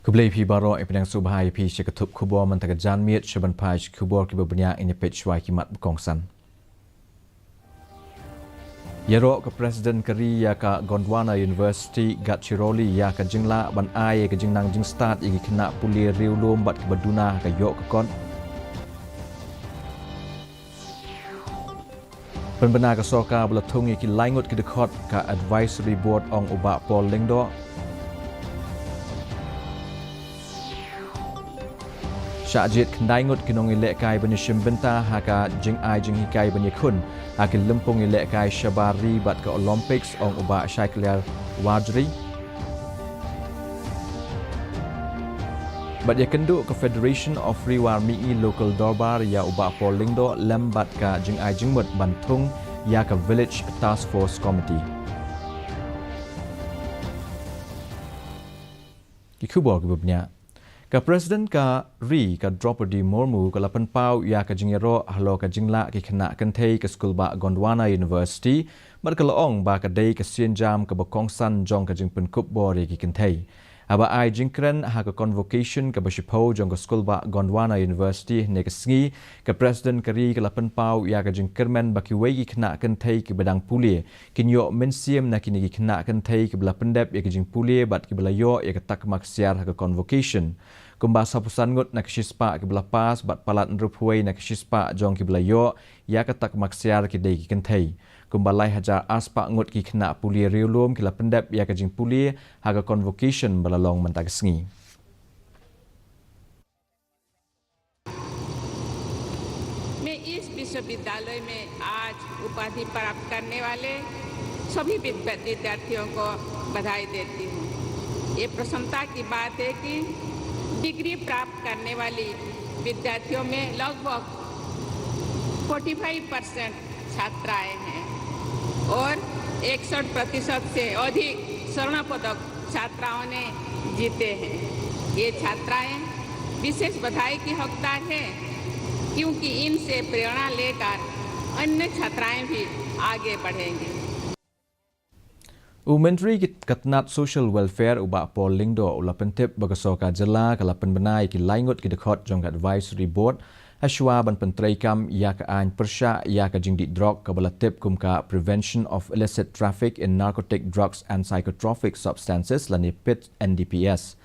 Kublai pi baro ipinang subhai pi shikatup kubor mantagajan miet shaban paj kubor kibabnya ini pechwai kimat bukongsan. Yaro ke Presiden Keri ya ka Gondwana University Gachiroli ya ka jingla ban ai ka jingnang jing start igi kena puli riulum bat ke baduna ka yok ke kon. Penbena ka soka belatung iki laingut ke dekot ka advisory board ong ubak Paul Lingdo. Syajit kendai ngut kinong ilek kai banyak syembenta haka jing ai jing hikai banyak kun haka lempung ilek kai syabari bat ke Olympics ong ubah syakliar wajri. Bat ya kenduk ke Federation of Riwar Mi'i Local Dorbar ya ubah Polingdo lem bat ke jing ai jing mut bantung ya ke Village Task Force Committee. Kikubor kibubnya. Ka Presiden ka Ri ka Draupadi Murmu ka lapan pau ya ka jingero halo ka jingla ki kena kentei ka skul ba Gondwana University mat ka laong ba ka dei ka sien jam ka bakongsan jong ka jing pen kup bori ki kentei aba ai jingkren ha ka convocation ka bashipo jong ka skul ba Gondwana University ne ka sngi ka Presiden ka Ri ka lapan pau ya ka jingkermen ba ki wei ki kena kentei ki bedang puli kinyo mensiem na kini ki kena kentei ki bela pendep ya ka jing puli bat ki bela yo ya ka tak maksiar ha ka convocation Kumba sapusan ngut nak shispa ke belah pas bat palat nrupuai nak shispa jong ke belah yo ya katak maksiar ke dei ki kentai. Kumba lai hajar aspa ngut ki kena puli riulum ke la pendep ya ke jing puli haga convocation balalong mentag sengi. मैं इस विश्वविद्यालय में आज उपाधि प्राप्त करने वाले सभी विद्यार्थियों को बधाई देती हूँ। ये प्रसन्नता की बात है कि डिग्री प्राप्त करने वाली विद्यार्थियों में लगभग 45% छात्राएं हैं और 61% से अधिक स्वर्ण पदक छात्राओं ने जीते हैं। ये छात्राएं विशेष बधाई की हकदार हैं क्योंकि इनसे प्रेरणा लेकर अन्य छात्राएं भी आगे बढ़ेंगे। Menteri Katnat Social Welfare ubak Paul Lingdo ula pentip bagasoka jela kalapan benai ki laingut ki dekot jong advisory board haswa ban pentraikam ya ka an persya ya ka jingdi drug ka balatip kum ka prevention of illicit traffic in narcotic drugs and psychotropic substances lani PIT NDPS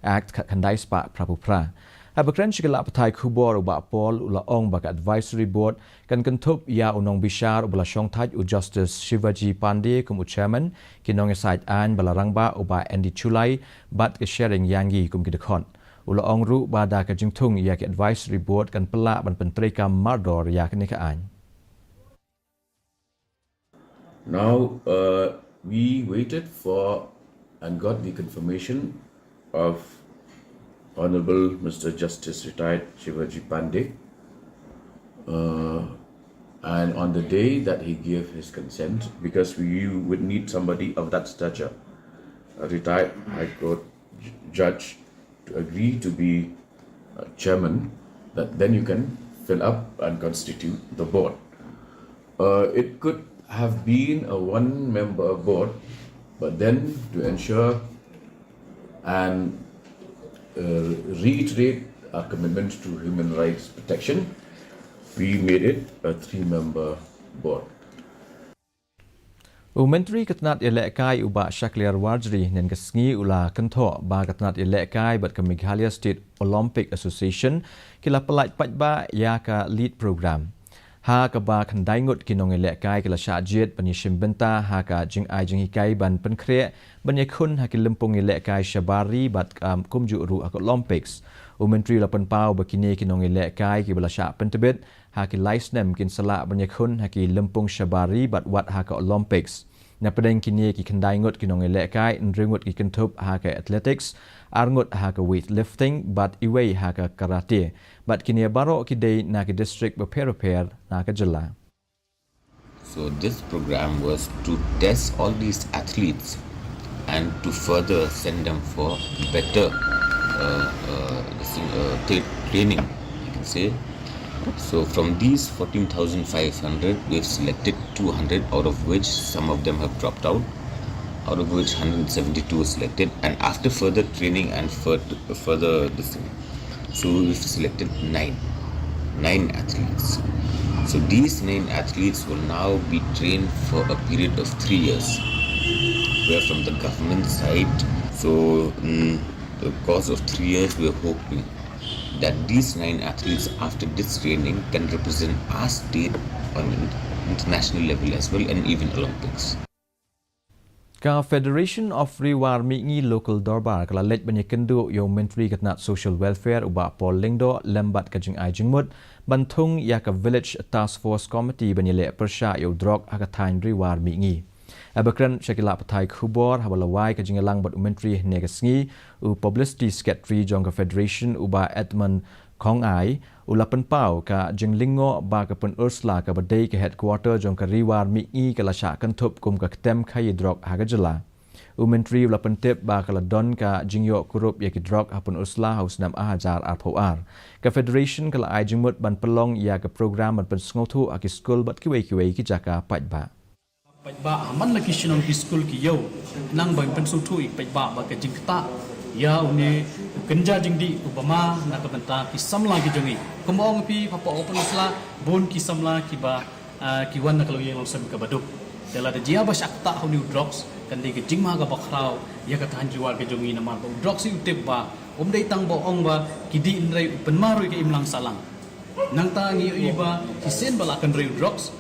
act ka kandai spa prapupra Abakran shikala patai kubor ubak Paul ula ong bak advisory board kan kentup ya unong bishar ubala syongtaj u Justice Shivaji Pandey kum u chairman kinong side an balarangba uba Andy Chulai bat ke sharing yangi kum kidekon ula ong ru bada ka jingtung ya ke advisory board kan pelak ban pentrika mardor ya ke nikaan. Now we waited for and got the confirmation of Honorable Mr. Justice Retired Shivaji Pandey, and on the day that he gave his consent, because we would need somebody of that stature, a retired High Court judge, to agree to be chairman, that then you can fill up and constitute the board. It could have been a one-member board, but then to ensure and reiterate our commitment to human rights protection, we made it a three-member board. Menteri Katnat Elekai ubak Shakliar Wajri nen kesngi ula kento ba Katnat Elekai bat ke Meghalaya State Olympic Association kila pelait patba ya ka lead program. Ha ka ba kandai ngut kinong Elekai kila syajit penyishim benta ha ka jing ai jing hikai ban penkre banyakun ha ki lempung Elekai syabari bat kumju ru ak Olympics. Menteri lapan pau bakini kinong Elekai ki bala syak pentebit ha ki laisnem kin salak banyakun ha ki lempung syabari bat wat ha ka Olympics. Na pedeng kini ki kandai ngut kinong Elekai nringut ki kentup ha ka athletics arngut ha ka weightlifting bat iwei ha ka karate bat kini baro ki day na ki district repair na ka jela. So this program was to test all these athletes and to further send them for better training, you can say. So from these 14,500, we've selected 200, out of which some of them have dropped out. out of which 172 were selected, and after further training and further this thing, so we've selected nine athletes. So these 9 athletes will now be trained for a period of 3 years, where from the government side, so in the course of 3 years, we're hoping that these 9 athletes after this training can represent our state on international level as well, and even Olympics. Ka Federation of Rewar Mingi Local Dorbar kala lej banyak kendu yo Menteri Ketnat Social Welfare uba Paul Lingdo lembat kajing ajingmut bantung ya ka Village Task Force Committee banyele persya yo drog hakatain Rewar Mingi. Abakran Shakila Patai Khubor habalawai kajing elang bat Menteri Negasngi u Publicity Secretary jong ka Federation uba Edmund Kong Ai ulapan pau ka jenglingo ba ka pun Ursula ka badai ke headquarter jong ka Rewar Mingi kala syak kentup kum ka ketem khayi drog hagajala. Menteri ulapan tip ba kala don ka jingyo kurup ya ki drog hapun Ursula haus nam ahajar arpoar. Ka Federation kala ai jingmut ban pelong ya ka program ban pensngotu aki school bat kiwei ki jaka pajba. Pajba aman lagi sinong ki school ki yo nang ban pensngotu ik pajba ba ka jingta ya une kenja jingdi ubama na ka banta ki samla ki jongi komong pi papa open Ursula bon ki samla ki ba ki wan na kalau yang langsam ka baduk dela de jia ba sakta huni drugs kan de jing ma ga bakrau ya ka tan jiwal ke jongi na ma drugs si utip ba dei tang bo ong ba ki di inrai upen maru ke imlang salang nang ta ngi iba ki sen bala kan rei drugs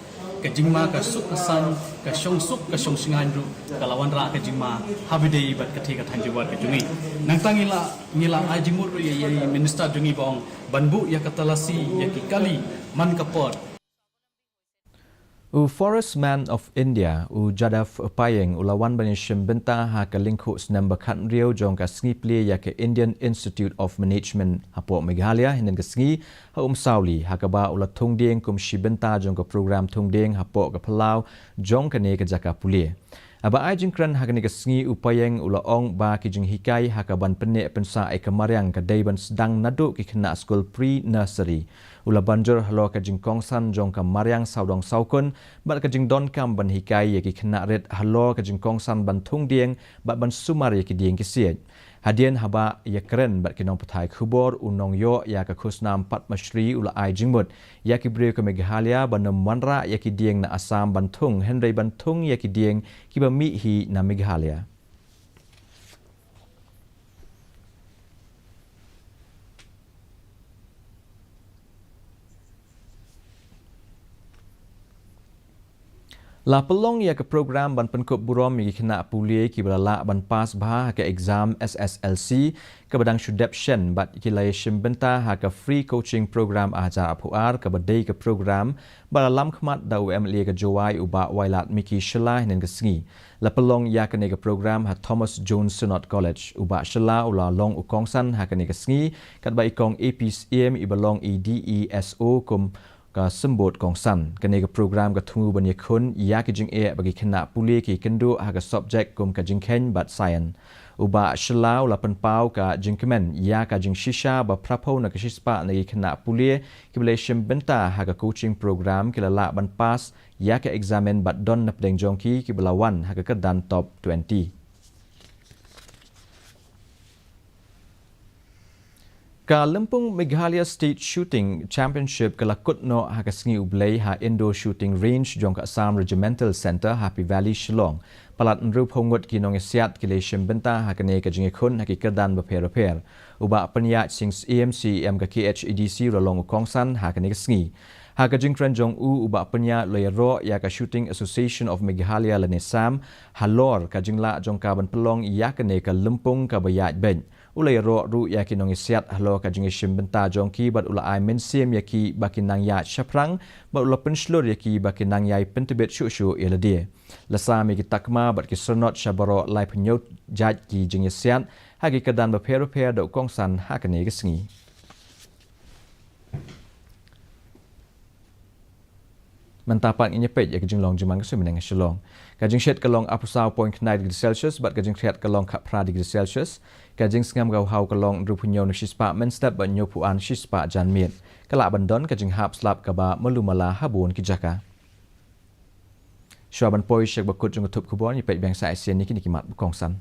ka jingma ka suk kasan ka shong suk ka shong singan ru ka lawan ra ka jingma habidei bat ka thika tan jiwal ke jongi nang ta ngila ajimur ya minister jongi bong banbu ya katalasi ya ki kali man kapot. Forest Man of India, Jadav Payeng, ulawan banishim benta ha ka lingku senam bakat rio jong ka sngi pli ya ke Indian Institute of Management hapo Meghalaya hinan ka sngi ha sauli ha ka ba ula thungdeng kum shibenta jong ka program thungdeng hapo ka Palau jong ka ne ka jaka puli. Aba ai jingkran ha ka ne ka sngi upayeng ula ong ba ki jing hikai ha ka ban pene pensa ai ka maryang ka daiban sedang nadu ki kena school pre-nursery. Ula banjur halo ka jing kongsan jong ka maryang saudong saukun bat ka jing don kam ban hikai ya ki kena red halo ka jing kongsan ban thung dieng bat ban sumar ya ki dieng ki siet. Hadian haba ya keren bat ki nong patai khubor unong yo ya ka khusnam Patmashri ula ai jingmut ya ki breu ka Meghalaya ban manra ya ki dieng na Assam ban thung Henry ban thung ya ki dieng ki ba mi hi na Meghalaya. La pelong ya ke program ban penkup burom mi kena pulie ki balala ban pas bah ke exam SSLC ke badang shudep shen bat kilai shimbenta ha ke free coaching program ajar apuar ke badai ke program balalam khmat da UMLA ke jowai uba wailat miki shelah nen ke sngi. La pelong ya ke ne ke program ha Thomas Jones Synod College uba shelah ula long ukongsan ha ke ne ke sngi kat ba ikong APCM ibalong EDESO kum ka sembut kongsan kene ke program ka thungu banye khun ya ki jing e bagi khena puli ki kendu ha ka subject kum ka jing khen bat science uba shlau la pen pau ka jing kemen ya ka jing shisha ba prapo na ka shispa na ki khena puli ki bele shim benta ha ka coaching program ki la ban pas ya ka examen bat don na pdeng jongki ki belawan ha ka kedan top 20. Ka Lempung Meghalaya State Shooting Championship kala kutno ha ka sngi ublay ha indoor shooting range jong ka Assam Regimental Center Happy Valley Shillong palat nrup hongut ki nong siat ki le shimbenta ha ka ne ka jinge khun ha ki kedan beper uba penya sings AMC ka KHEDC rolong kongsan ha ka ne ka sngi ha ka jingkran jong uba penya loyro ya ka Shooting Association of Meghalaya lanesam halor ka jingla jong ka ban pelong ya ka ne ka Lempung ka bayat ben ulai ro ru ya ki nong siat halo ka jing shimbenta jongki bat ula ai mensim ya ki bakinang ya shaprang bat ula penslur ya ki bakinang ya pentebet shu ya ladie lasami ki takma bat ki sernot shabaro lai penyot jaj ki jing siat hagi kedan ba per do kongsan hakane gesngi. Mentapat inya pet ya kajing long jemang kesu menang shalong. Kajing shed kalong apusau point 9 degree Celsius bat kajing shed kalong kapra degree Celsius. Kajing sengam gau hau kalong rupunyo na shispa menstep bat nyopuan shispa jan miet. Kalak bandon kajing hap slap kaba melumala habun kijaka. Syaban poi syek bakut jung tup kubon ipai bangsa ASEAN ni kini kimat bukongsan.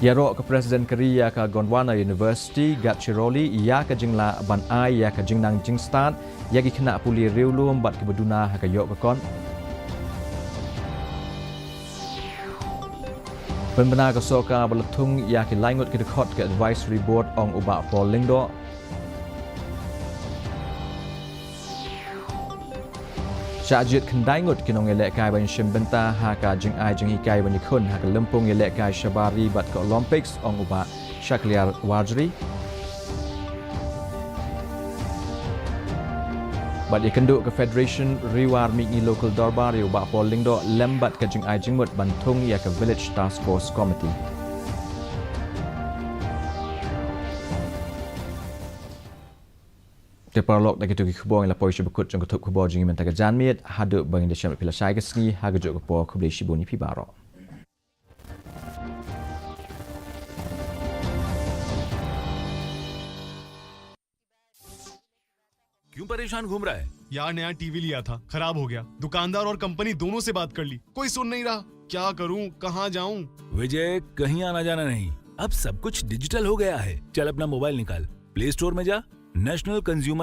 Yaro ke Presiden Korea ke Gondwana University Gatchiroli ia ke jingla ban ai ia ke jingnang jingstat ia ki kena puli riulum bat ke beduna ha ke yok ke kon. Benar ke soka beletung ia ki laingut ke dekot ke advisory board ong ubak Paul Lingdo. Syajit kendai ngut kinong elek kai ban shimbenta ha ka jing ai jing hikai ban ikun ha ka lempung elek kai shabari bat ke Olympics ong uba Shakliar Wajri. Bat ikenduk ke Federation Riwar Migi Local Darbar uba Paul Lingdo lembat ke jing ai jing mut bantung ya ke Village Task Force Committee. Teparlok dak itu khubong la poi shibukut jong kutup khubong jing menta gajan miet hadu bang de syam pila sai gasni ha gajuk ko khubli shibuni pi baro. क्यों परेशान घूम रहा है? यार नया टीवी लिया था, खराब हो गया। दुकानदार और कंपनी दोनों से बात कर ली, कोई सुन नहीं रहा। क्या करूं, कहां जाऊं? विजय, कहीं आना जाना नहीं, अब सब कुछ डिजिटल हो गया है। चल अपना मोबाइल निकाल, प्ले स्टोर में जा, नेशनल कंज्यूमर